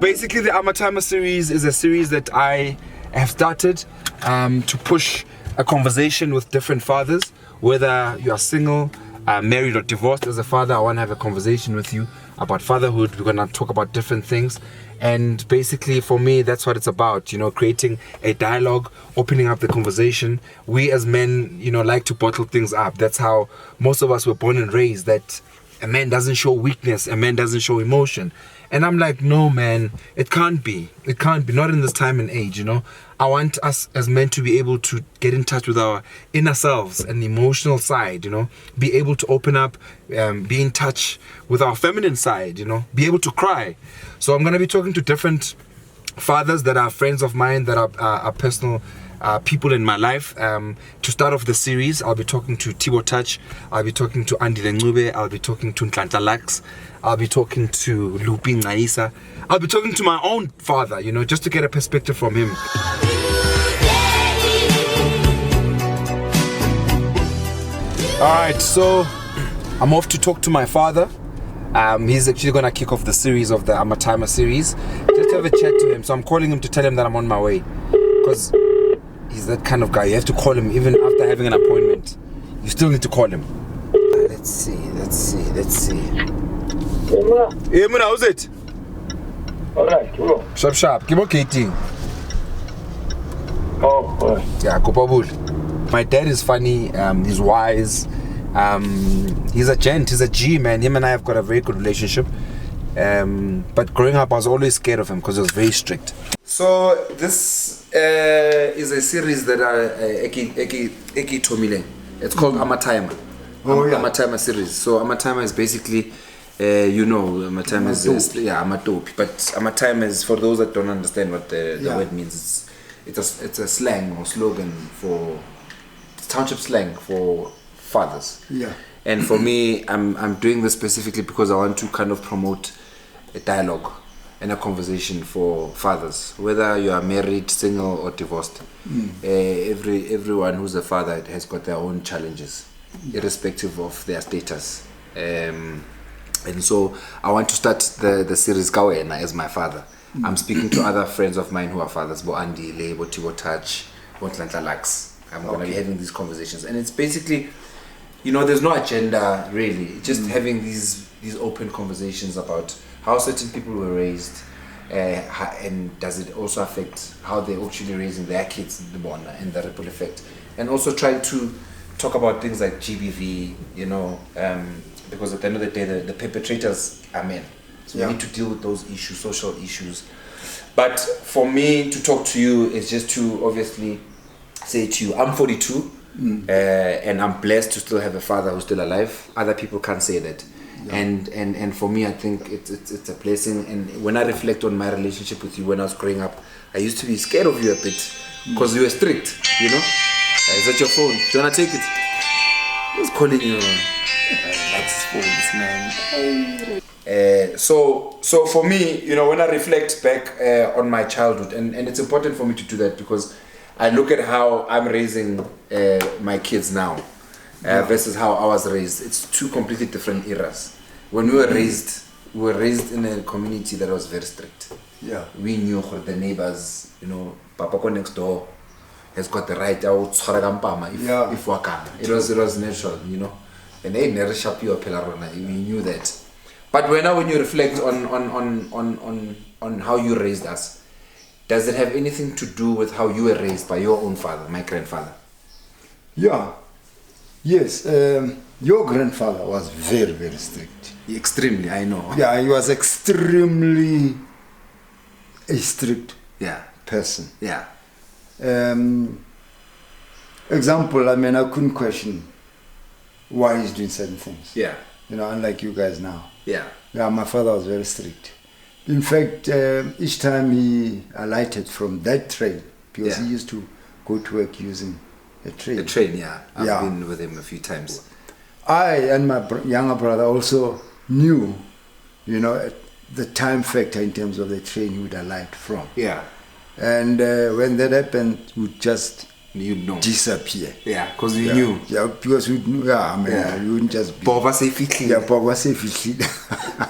basically the Amatyma series is a series that I have started to push a conversation with different fathers, whether you are single, married or divorced. As a father, I want to have a conversation with you about fatherhood. We're going to talk about different things, and basically for me that's what it's about, you know, creating a dialogue, opening up the conversation. We as men, you know, like to bottle things up. That's how most of us were born and raised, that a man doesn't show weakness, a man doesn't show emotion. And I'm like, no man, it can't be, not in this time and age, you know. I want us as men to be able to get in touch with our inner selves and the emotional side, you know, be able to open up, be in touch with our feminine side, you know, be able to cry. So I'm going to be talking to different fathers that are friends of mine, that are personal people in my life. To start off the series, I'll be talking to Tibo Touch, I'll be talking to Andy Ngube, I'll be talking to Ntlantla Lax, I'll be talking to Lupi Ngaisa, I'll be talking to my own father, you know, just to get a perspective from him. Alright, so I'm off to talk to my father. He's actually gonna kick off the series of the Amatyma series. Just have a chat to him. So I'm calling him to tell him that I'm on my way, because he's that kind of guy. You have to call him even after having an appointment. You still need to call him. Let's see. Hey, Muna, how's it? Alright, bro. Sharp. Keep on eating. Oh, alright. Yeah, Kopabul. My dad is funny, he's wise, he's a gent, he's a G, man. Him and I have got a very good relationship. But growing up, I was always scared of him because he was very strict. So this is a series that Eki Tomile. It's called Amatyma. Amatyma series. So Amatyma is basically, you know, Amatyma is Amatopi. But Amatyma is, for those that don't understand what the word means, it's a slang or slogan for township slang for fathers. Yeah. And for me, I'm doing this specifically because I want to kind of promote a dialogue and a conversation for fathers, whether you are married, single or divorced. Everyone who's a father has got their own challenges, irrespective of their status. And so I want to start the series Kawena as my father. I'm speaking to other friends of mine who are fathers, Bo Andy, Bo Tibo Touch, Bo Ntlantla Lax. I'm going to be having these conversations, and it's basically, you know, there's no agenda really, just having these open conversations about how certain people were raised, and does it also affect how they're actually raising their kids, the MONNA, and the ripple effect, and also trying to talk about things like GBV, you know, because at the end of the day, the perpetrators are men, so we need to deal with those issues, social issues. But for me to talk to you is just to obviously say to you, I'm 42, and I'm blessed to still have a father who's still alive. Other people can't say that. And for me, I think it's a blessing. And when I reflect on my relationship with you when I was growing up, I used to be scared of you a bit because you were strict, you know. Is that your phone? Do you want to take it? Who's calling you? That's phones, man. So for me, you know, when I reflect back on my childhood, and it's important for me to do that because I look at how I'm raising my kids now versus how I was raised. It's two completely different eras. When we were raised in a community that was very strict. Yeah. We knew the neighbors, you know, Papa next door has got the right out if wakana. It was natural, you know. And they never shop you up, we knew that. But when you reflect on how you raised us, does it have anything to do with how you were raised by your own father, my grandfather? Yeah. Yes. Your grandfather was very, very strict. Extremely, I know. Yeah, he was extremely a strict person. Yeah. Example, I mean, I couldn't question why he's doing certain things. Yeah. You know, unlike you guys now. Yeah. Yeah, my father was very strict. In fact, each time he alighted from that train, because he used to go to work using a train. A train, yeah. I've been with him a few times. I and my younger brother also knew, you know, the time factor in terms of the train he would alight from. Yeah. And when that happened, we'd just disappear. Yeah, because we knew. Yeah, because we knew. Yeah, I mean, we wouldn't just be.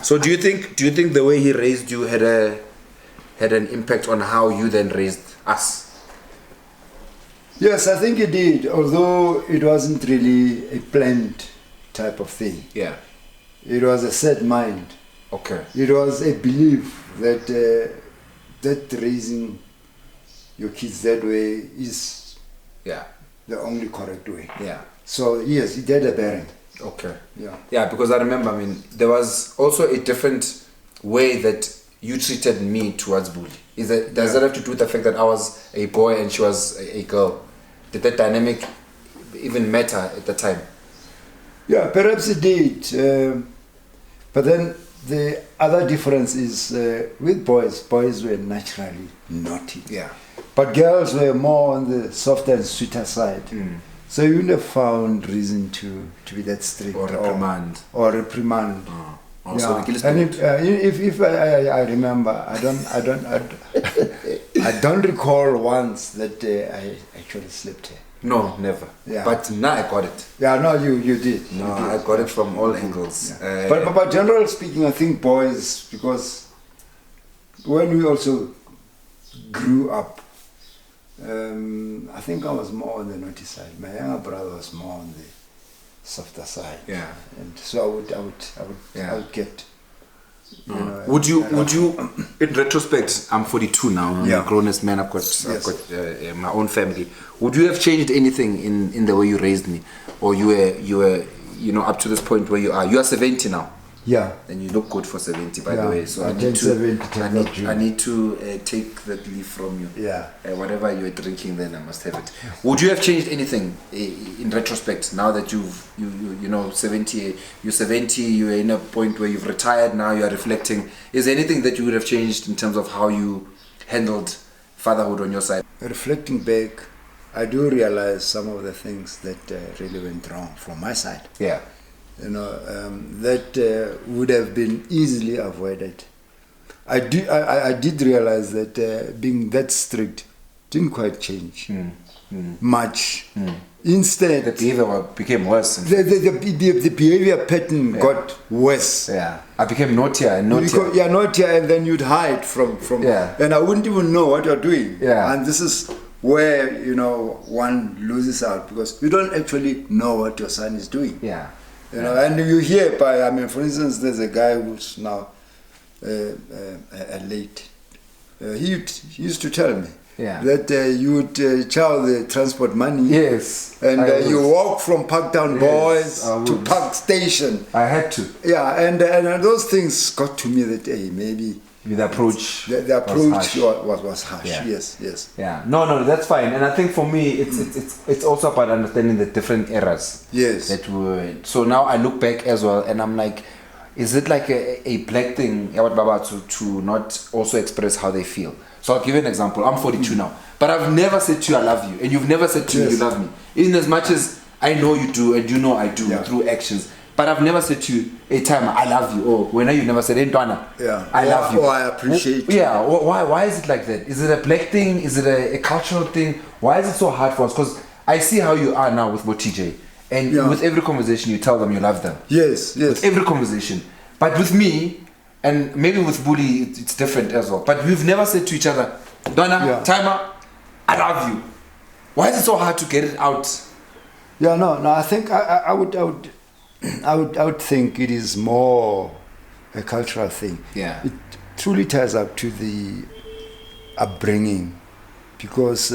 So do you think the way he raised you had had an impact on how you then raised us? Yes, I think it did, although it wasn't really a planned type of thing. Yeah. It was a set mind. Okay. It was a belief that that raising your kids that way is the only correct way. Yeah. So yes, it had a bearing. Okay. Yeah. Yeah, because I remember, I mean, there was also a different way that you treated me towards Bully. Does that have to do with the fact that I was a boy and she was a girl? Did that dynamic even matter at the time? Yeah, perhaps it did. But then the other difference is with boys were naturally naughty. Yeah. But girls were more on the softer and sweeter side. So you wouldn't have found reason to be that strict. Or reprimand. Or reprimand. Also, Yeah. And if I remember, I don't recall once that I actually slept here. No, never. Yeah. But now I got it. Yeah, no, you did. No, You did. I got it from all angles. Yeah. But generally speaking, I think boys, because when we also grew up, I think I was more on the naughty side. My younger brother was more on the softer side. Yeah. And so I would get. You know, would you in retrospect, I'm 42 now, I'm a grown-ass man, I've got my own family. Would you have changed anything in the way you raised me? Or you were up to this point where you are 70 now? Yeah. And you look good for 70, by the way. So I need to take that leaf from you. Yeah. Whatever you were drinking then, I must have it. Would you have changed anything in retrospect now that you're 70, you're in a point where you've retired now, you're reflecting? Is there anything that you would have changed in terms of how you handled fatherhood on your side? Reflecting back, I do realize some of the things that really went wrong from my side. Yeah. That would have been easily avoided. I did realize that being that strict didn't quite change much. Instead, the behavior became worse. The behavior pattern got worse. Yeah, I became naughtier and naughtier. Naughtier, and then you'd hide from. And I wouldn't even know what you're doing. Yeah. And this is where one loses out, because you don't actually know what your son is doing. Yeah. And you hear for instance, there's a guy who's now late. He used to tell me that you would chow the transport money. Yes. And you walk from Parktown Boys to Park Station. I had to. Yeah, and those things got to me that maybe the approach. The approach was harsh. Yeah. Yes. Yeah. No, that's fine. And I think for me, it's also about understanding the different eras. Yes. That were. So now I look back as well, and I'm like, is it like a black thing, to not also express how they feel? So I'll give you an example. I'm 42 now, but I've never said to you I love you, and you've never said to me you love me. In as much as I know you do, and you know I do through actions. But I've never said to you a time I love you, or when you never said, Ntwana, I love you. Or I appreciate you. Yeah, why is it like that? Is it a black thing? Is it a cultural thing? Why is it so hard for us? Because I see how you are now with TJ, and with every conversation you tell them you love them. Yes. With every conversation. But with me, and maybe with Bully, it's different as well. But we've never said to each other, Donna, Timer, I love you. Why is it so hard to get it out? Yeah, no. I think I would think it is more a cultural thing. Yeah. It truly ties up to the upbringing, because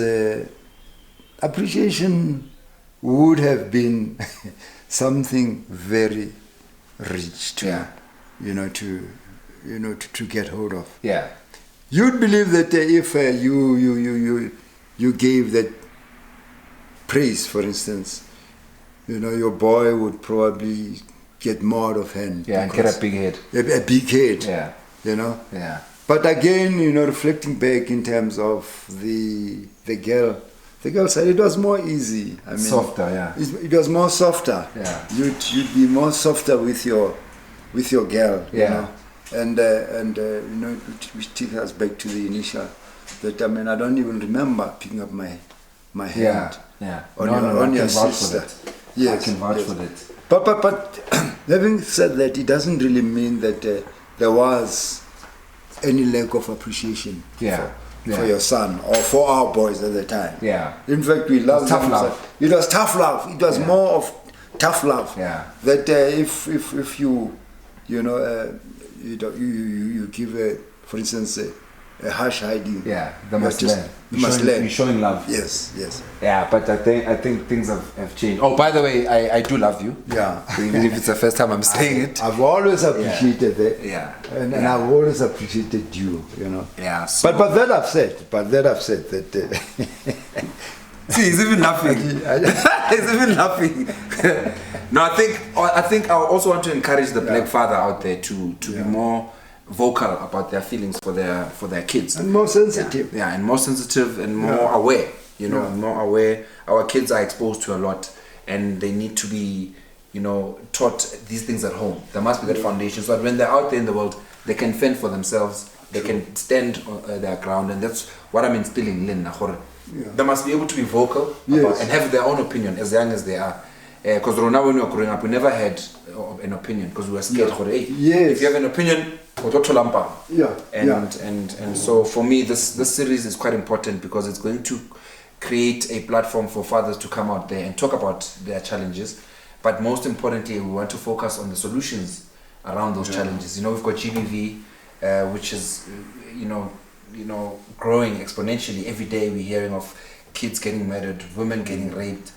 appreciation would have been something very rich to to get hold of. Yeah. You'd believe that if you gave that praise, for instance, your boy would probably get more out of hand. Yeah, and get a big head. A big head. Yeah. Yeah. But again, reflecting back in terms of the girl side, it was more easy. Softer, yeah. It was more softer. Yeah. You'd be more softer with your girl. Yeah. Which takes us back to the initial. That I don't even remember picking up my hand. Yeah. On your sister. Yes, I can vouch for that. But having said that, it doesn't really mean that there was any lack of appreciation Yeah. for your son or for our boys at the time. Yeah. In fact, we loved tough them. love. It was tough love. It was more of tough love. Yeah. That if you you give for instance a harsh hiding. Yeah, they must learn. You must learn. You're showing love. Yes. Yeah, but I think things have changed. Oh, by the way, I do love you. Yeah. Even if it's the first time I'm saying it. I've always appreciated that. Yeah. And I've always appreciated you. Yeah. So But that I've said that. See, he's even laughing. He's even laughing. No, I think I also want to encourage the black father out there to be more vocal about their feelings for their kids. And more sensitive. Yeah, and more sensitive and more aware. More aware. Our kids are exposed to a lot, and they need to be, taught these things at home. There must be that foundation, so that when they're out there in the world, they can fend for themselves. They can stand on their ground, and that's what I'm instilling in Nahor. They must be able to be vocal about, and have their own opinion as young as they are. Because when we were growing up, we never had an opinion because we were scared. If you have an opinion, and so for me, this series is quite important because it's going to create a platform for fathers to come out there and talk about their challenges. But most importantly, we want to focus on the solutions around those challenges. We've got GBV, which is growing exponentially. Every day we're hearing of kids getting murdered, women getting raped.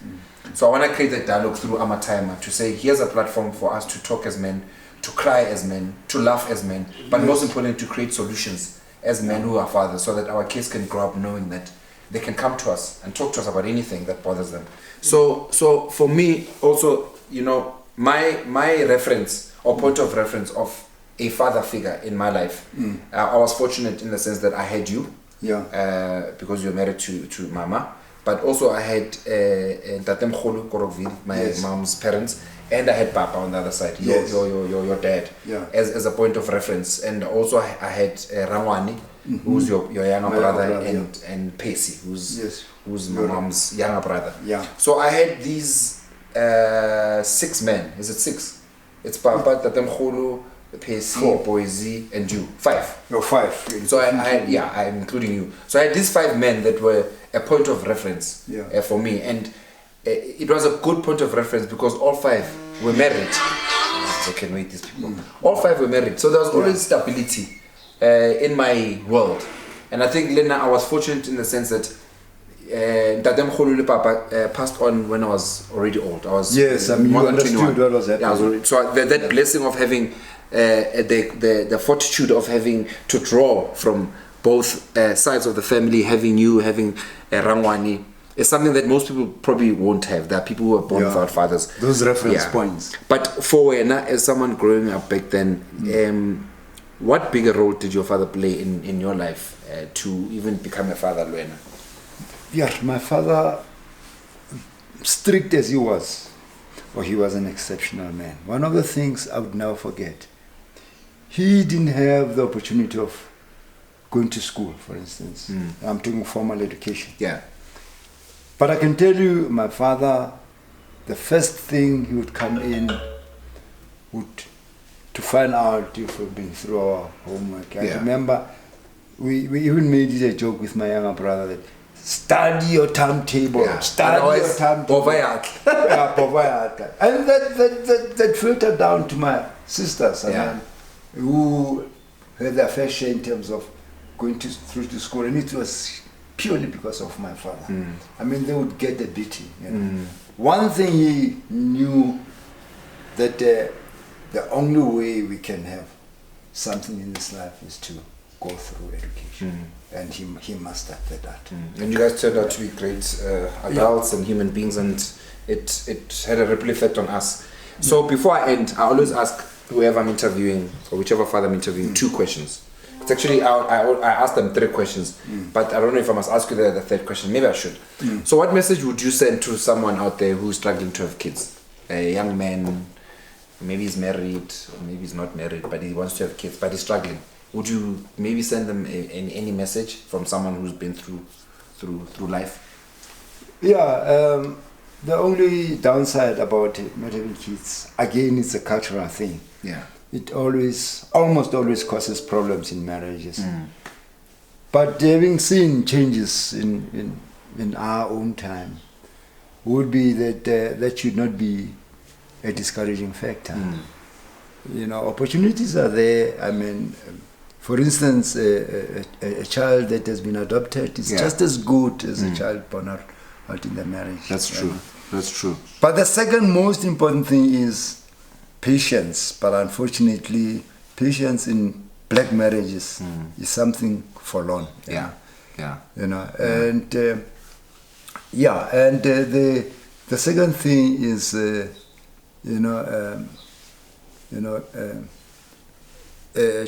So I want to create that dialogue through Amatyma to say, here's a platform for us to talk as men, to cry as men, to laugh as men, but most importantly, to create solutions as men who are fathers, so that our kids can grow up knowing that they can come to us and talk to us about anything that bothers them. So for me also, my reference or point of reference of a father figure in my life, I was fortunate in the sense that I had you, because you're married to Mama, but also I had Tatem Khulu Korokville, my mom's parents, and I had Papa on the other side, your dad, as a point of reference. And also I had Rangwani, who's your younger brother, and Pesi, who's my mom's younger brother. So I had these 6 men. Is it 6? It's Papa, Tatem Khulu, Pesi, Boise, and you. 5. No, 5. So I'm including you. So I had these 5 men that were a point of reference for me, and it was a good point of reference because all 5 were married. I can wait these people. All 5 were married, so there was always stability in my world. And I think, Lena, I was fortunate in the sense that Dadem Khulule Papa passed on when I was already old. I was you understood 21. what was happening. So that blessing of having the fortitude of having to draw from both sides of the family, having you, having Rangwani, is something that most people probably won't have. There are people who are born without fathers. Those reference points. But for Wena, as someone growing up back then, what bigger role did your father play in your life to even become a father, Wena? Yeah, my father, strict as he was an exceptional man. One of the things I would never forget, he didn't have the opportunity of going to school, for instance. I'm talking formal education. But I can tell you, my father, the first thing he would come in to find out if we've been through our homework. I remember we even made it a joke with my younger brother that study your timetable, study your timetable. And that filtered down to my sisters, who had their fair share in terms of going through to school, and it was purely because of my father. I mean, they would get a beating. One thing he knew, that the only way we can have something in this life is to go through education, and he mastered that. And you guys turned out to be great adults and human beings, and it had a ripple effect on us. So before I end, I always ask whoever I'm interviewing, or whichever father I'm interviewing, 2 questions. It's actually, I asked them 3 questions, but I don't know if I must ask you the 3rd question. Maybe I should. So what message would you send to someone out there who's struggling to have kids? A young man, maybe he's married, or maybe he's not married, but he wants to have kids, but he's struggling. Would you maybe send them any message from someone who's been through life? The only downside about not having kids, again, it's a cultural thing. it almost always causes problems in marriages. But having seen changes in our own time, would be that that should not be a discouraging factor. You know, opportunities are there. I mean, for instance, a child that has been adopted is just as good as a child born out in the marriage. That's true. That's true. But the second most important thing is patience. But unfortunately, patience in black marriages is something forlorn. Yeah. You know, and the second thing is a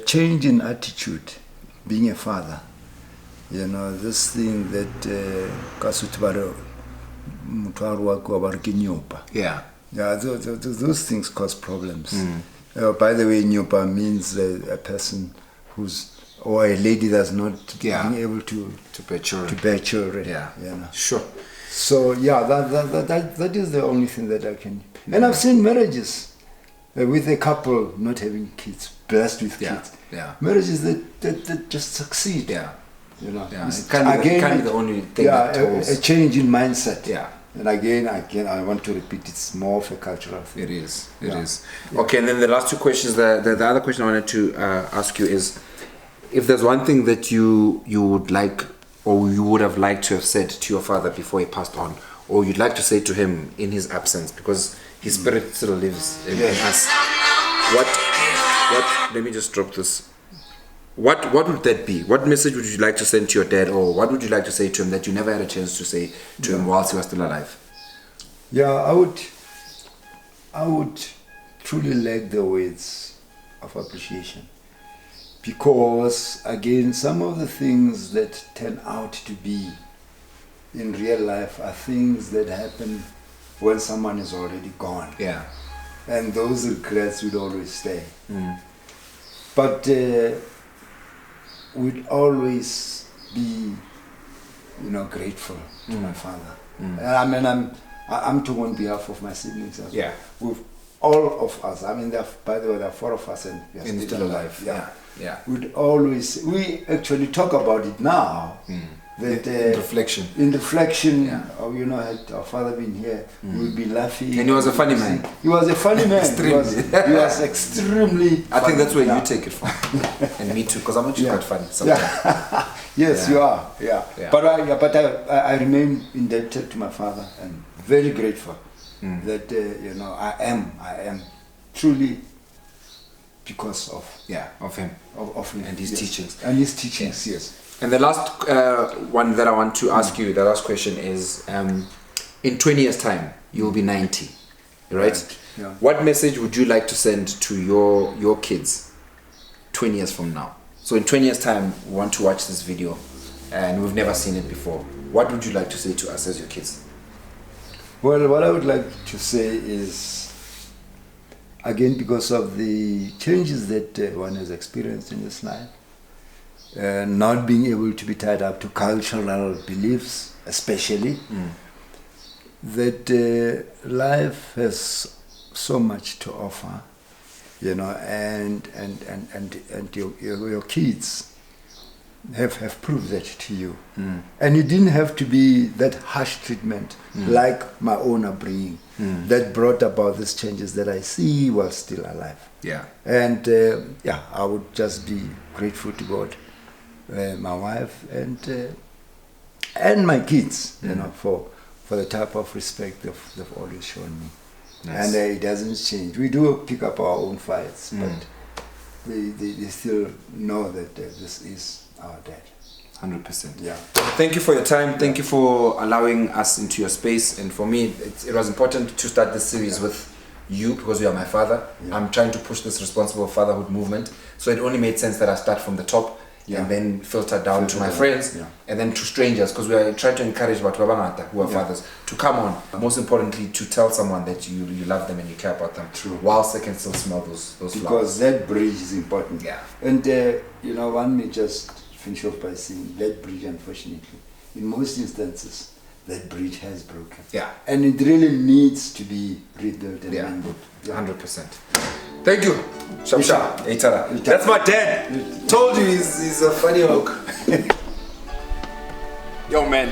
change in attitude, being a father. You know, this thing that those things cause problems. By the way, nyopa means a person or a lady that's not being able to bear children. Yeah. You know. Sure. So that is the only thing that I can. And I've seen marriages with a couple not having kids, blessed with kids. Yeah. Marriages that just succeed. Yeah. You know. Yeah. It can't be the only thing that a change in mindset. Yeah. And again, I want to repeat, it's more of a cultural thing. It is. Okay, and then the last two questions, the other question I wanted to ask you is, if there's one thing that you would like, or you would have liked to have said to your father before he passed on, or you'd like to say to him in his absence, because his spirit still lives in us, what, let me just drop this. What would that be? What message would you like to send to your dad, or what would you like to say to him that you never had a chance to say to him whilst he was still alive? Yeah, I would truly like the words of appreciation, because again, some of the things that turn out to be in real life are things that happen when someone is already gone. Yeah. And those regrets would always stay. But would always be, grateful to my father. I mean, I'm talking on behalf of my siblings as well. With all of us. I mean, by the way, there are 4 of us and we are still alive. Yeah. We actually talk about it now. That in reflection. Had our father been here, we'd be laughing. And he was a funny man. He was a funny man. He was extremely I think that's where you take it from. And me too, because I'm actually quite funny sometimes. Yes, you are. Yeah. But I remain indebted to my father and very grateful that I am truly because of him and his teachings. And his teachings, yes. And the last one that I want to ask you, the last question is, in 20 years' time, you'll be 90, right? Yeah. What message would you like to send to your kids 20 years from now? So in 20 years' time, we want to watch this video, and we've never seen it before. What would you like to say to us as your kids? Well, what I would like to say is, again, because of the changes that one has experienced in this life, not being able to be tied up to cultural beliefs, especially, that life has so much to offer, and your kids have proved that to you. And it didn't have to be that harsh treatment like my own upbringing that brought about these changes that I see while still alive. Yeah. And I would just be grateful to God, my wife, and my kids, for the type of respect they've always shown me. Nice. And it doesn't change. We do pick up our own fights, but they still know that this is our dad. 100%. Yeah. Thank you for your time. Thank you for allowing us into your space. And for me, it was important to start this series with you, because you are my father. I'm trying to push this responsible fatherhood movement. So it only made sense that I start from the top and then filter down to my friends and then to strangers, because we are trying to encourage Batwabangata, who are fathers, to come on. Most importantly, to tell someone that you love them and you care about them. True. Whilst they can still smell those flowers. Because that bridge is important. Yeah. And one may just finish off by saying that bridge, unfortunately, in most instances, that bridge has broken. Yeah. And it really needs to be rebuilt and mended. 100%. Thank you. Shamsha, Itara. That's my dad. Told you he's a funny oak. Yo man,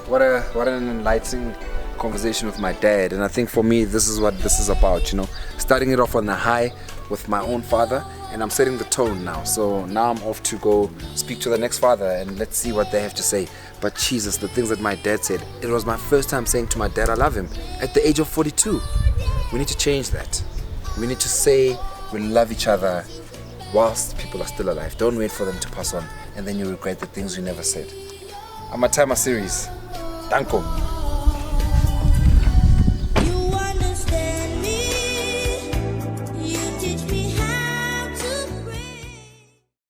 what an enlightening conversation with my dad, and I think for me this is what this is about, you know, starting it off on a high with my own father, and I'm setting the tone now. So now I'm off to go speak to the next father and let's see what they have to say. But Jesus, the things that my dad said, it was my first time saying to my dad I love him at the age of 42. We need to change that. We need to say we love each other whilst people are still alive. Don't wait for them to pass on and then you regret the things you never said. Amatyma Series. Danko.